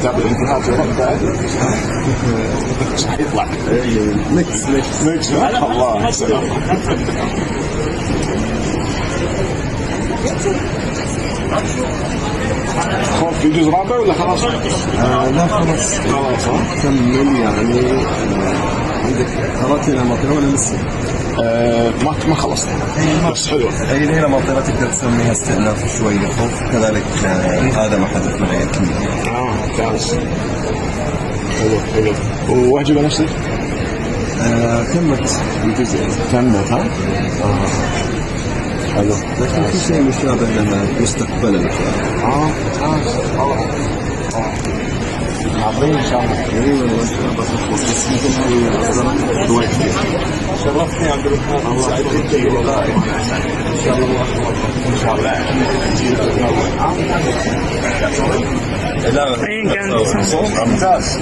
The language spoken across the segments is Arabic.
كتاب الانتهاء ورد بعد يطلع ميكس الله سلام. خوف في جزء رابع ولا خلاص؟ لا خلاص كمل يعني. عندك قرأتنا مطيرة ولا لسه؟ ما خلصت بس حلوة. أي هنا مطيرة تقدر تسميها استئناف شوية خوف كذلك. هذا ما حدث معي كمية. ممتاز. حلو. ووهجبة نفسك؟ تمت الجزء. تمت ها؟ حلو. لكن في شيء مشابه لها مستقبلا. ممتاز. عظيم ان شاء الله. ايوه والله ان شاء الله بس شرفتني عبد الرحمن. الله سعيد فيك والله. ان شاء الله ان شاء الله. ممتاز.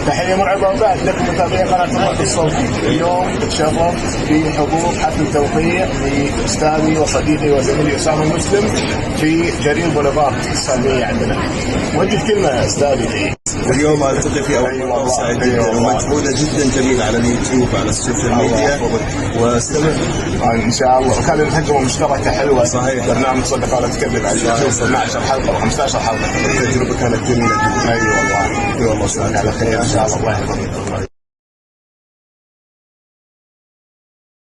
تحية مرعبة وبعد لكم متابعي قناة الرعد الصوتي. اليوم تشرفت بحضور حفل توقيع لأستاذي وصديقي وزميلي أسامة المسلم في جرير بوليفارد السالمية عندنا. وجه كلمة يا أستاذي. اليوم ألتقي في أول مرة سعيد جدا ومجهودة جدا جميلة على اليوتيوب على السوشيال ميديا واستمر إن شاء الله. وكان التجربة مشتركة حلوة. صحيح. برنامج صدق ولا تكذب على 12 حلقة و 15 حلقة. التجربة كانت جميلة جدا. أي والله. والله على خير إن شاء الله. الله يحفظك.